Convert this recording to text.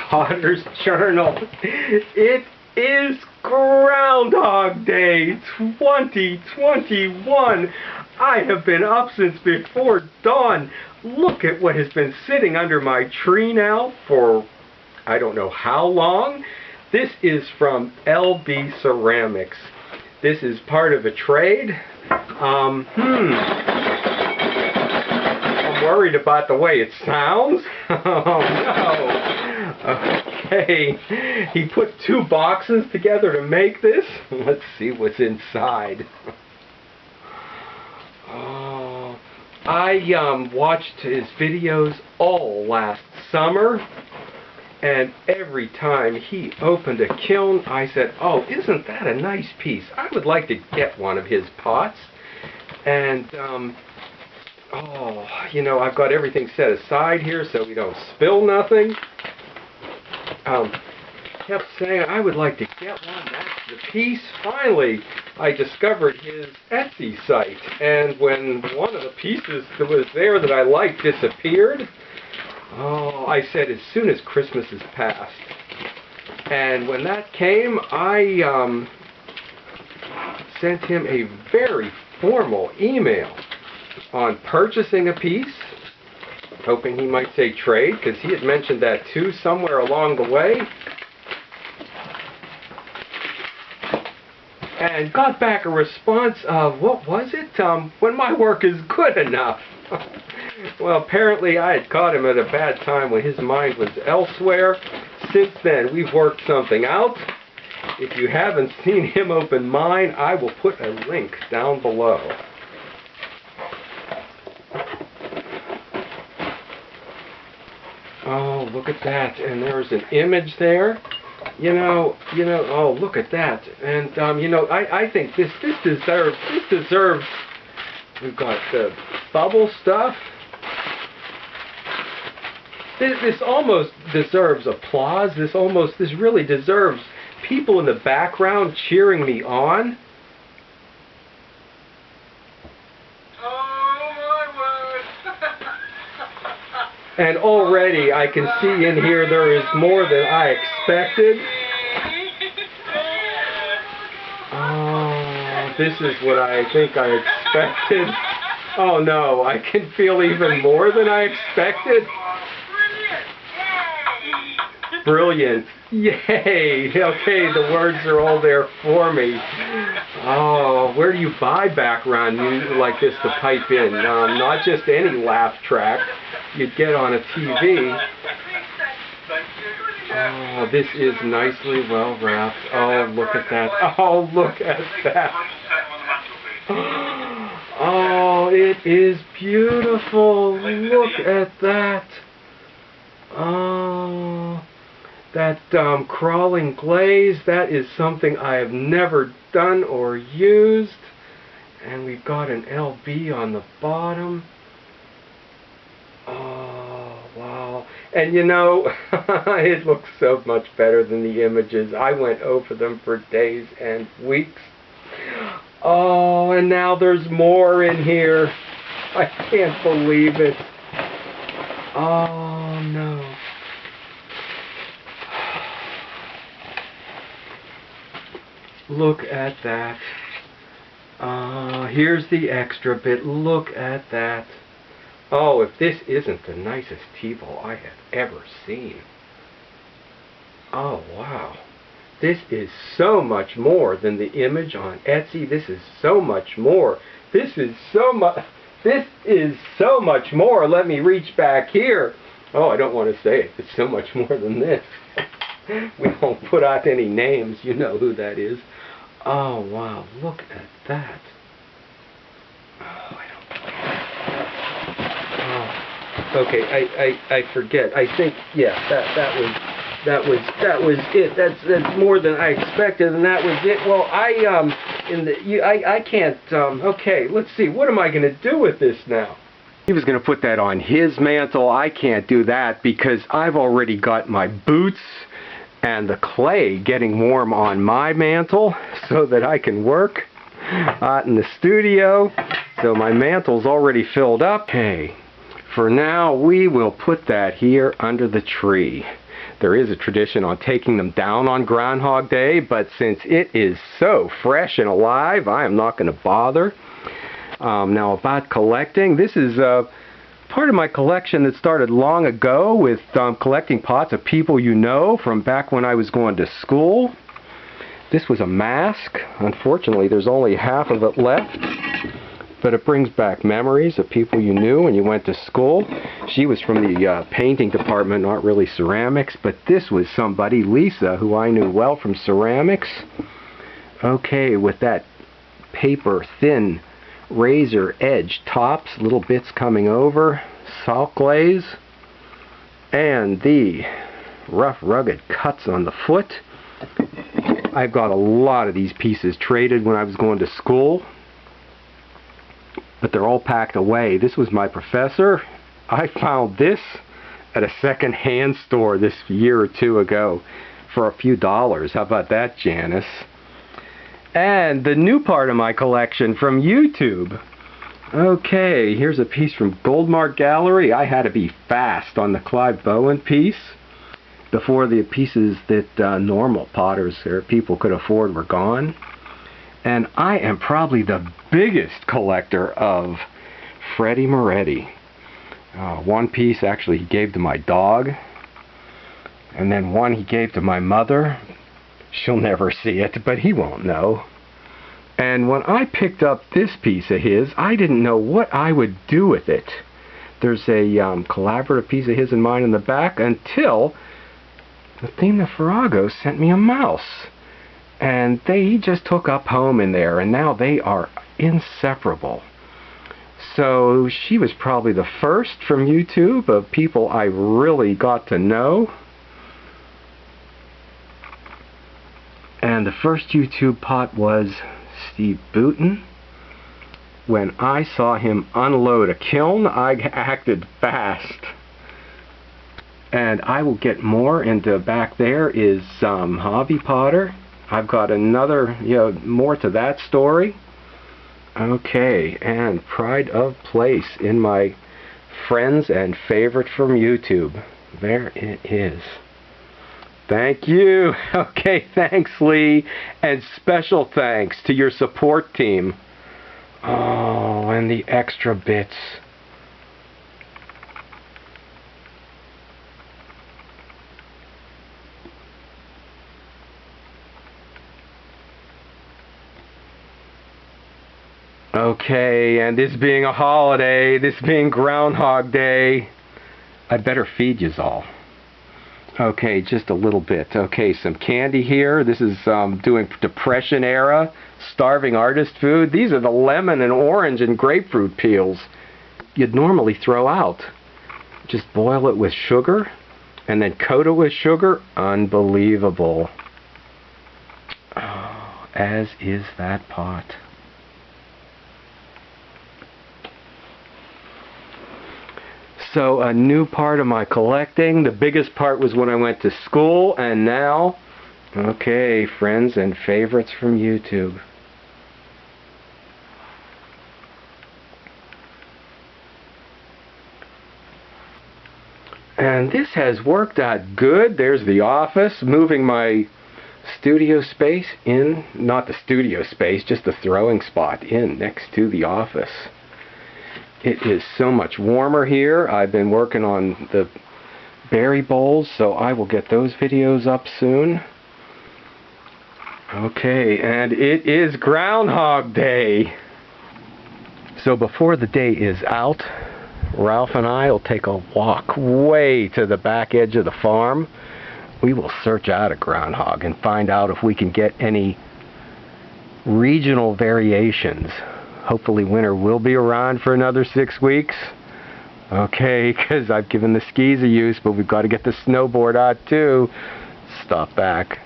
Potter's Journal. It is Groundhog Day 2021. I have been up since before dawn. Look at what has been sitting under my tree now for I don't know how long. This is from LB Ceramics. This is part of a trade. I'm worried about the way it sounds. Oh no. Okay, he put two boxes together to make this. Let's see what's inside. Oh, I watched his videos all last summer, and every time he opened a kiln, I said, oh, isn't that a nice piece? I would like to get one of his pots. And oh, you know, I've got everything set aside here so we don't spill nothing. Kept saying I would like to get one. That's the piece. Finally, I discovered his Etsy site, and when one of the pieces that was there that I liked disappeared, oh, I said as soon as Christmas is past. And when that came, I sent him a very formal email on purchasing a piece, hoping he might say trade, because he had mentioned that too somewhere along the way. And got back a response of, what was it? When my work is good enough. Well, apparently I had caught him at a bad time when his mind was elsewhere. Since then, we've worked something out. If you haven't seen him open mine, I will put a link down below. Oh, look at that. And there's an image there. You know, oh, look at that. And, you know, I think this deserves, we've got the bubble stuff. This almost deserves applause. This really deserves people in the background cheering me on. And already I can see in here there is more than I expected. Oh, this is what I think I expected. Oh no, I can feel even more than I expected. Brilliant. Yay. Okay, the words are all there for me. Oh, where do you buy background music like this to pipe in? Not just any laugh track you'd get on a TV. Oh, this is nicely well wrapped. Oh, look at that. Oh, look at that. Oh, it is beautiful. Look at that. Oh, that crawling glaze, that is something I have never done or used. And we've got an LB on the bottom. Oh, wow. And you know, it looks so much better than the images. I went over them for days and weeks. Oh, and now there's more in here. I can't believe it. Oh, no. Look at that. Here's the extra bit. Look at that. Oh, if this isn't the nicest T-ball I have ever seen. Oh, wow. This is so much more than the image on Etsy. This is so much more. This is so much more. Let me reach back here. Oh, I don't want to say it. It's so much more than this. We won't put out any names. You know who that is. Oh, wow. Look at that. Oh, I don't believe it. Oh. Okay, I forget. I think, yeah, that was it. That's more than I expected, and that was it. Well, I can't. Okay, let's see. What am I going to do with this now? He was going to put that on his mantle. I can't do that because I've already got my boots and the clay getting warm on my mantle so that I can work in the studio. So my mantle's already filled up. Okay, for now we will put that here under the tree. There is a tradition on taking them down on Groundhog Day, but since it is so fresh and alive, I am not going to bother. Now about collecting, this is part of my collection that started long ago with collecting pots of people you know from back when I was going to school. This was a mask. Unfortunately, there's only half of it left, but it brings back memories of people you knew when you went to school. She was from the painting department, not really ceramics, but this was somebody, Lisa, who I knew well from ceramics. Okay, with that paper thin razor edge tops, little bits coming over, salt glaze, and the rough rugged cuts on the foot. I've got a lot of these pieces traded when I was going to school, but they're all packed away. This was my professor. I found this at a second-hand store this year or two ago for a few dollars. How about that, Janice? And the new part of my collection from YouTube. Okay, here's a piece from Goldmark Gallery. I had to be fast on the Clive Bowen piece before the pieces that normal potters or people could afford were gone. And I am probably the biggest collector of Freddie Moretti. One piece actually he gave to my dog, and then one he gave to my mother. She'll never see it, but he won't know. And when I picked up this piece of his, I didn't know what I would do with it. There's a collaborative piece of his and mine in the back until Athena Farrago sent me a mouse. And he just took up home in there, and now they are inseparable. So she was probably the first from YouTube of people I really got to know. And the first YouTube pot was Steve Booten. When I saw him unload a kiln, I acted fast. And I will get more into back there is Hobby Potter. I've got another, more to that story. Okay, and pride of place in my friends and favorite from YouTube. There it is. Thank you. Okay, thanks, Lee. And special thanks to your support team. Oh, and the extra bits. Okay, and this being a holiday, this being Groundhog Day, I better feed yous all. Okay, just a little bit. Okay, some candy here. This is doing Depression era, starving artist food. These are the lemon and orange and grapefruit peels you'd normally throw out. Just boil it with sugar and then coat it with sugar. Unbelievable. Oh, as is that pot. So a new part of my collecting. The biggest part was when I went to school, and now, okay, friends and favorites from YouTube. And this has worked out good. There's the office, moving my studio space in, not the studio space, just the throwing spot in next to the office. It is so much warmer here. I've been working on the berry bowls, so I will get those videos up soon. Okay, and it is Groundhog Day. So before the day is out, Ralph and I will take a walk way to the back edge of the farm. We will search out a groundhog and find out if we can get any regional variations. Hopefully winter will be around for another 6 weeks. Okay, because I've given the skis a use, but we've got to get the snowboard out too. Stop back.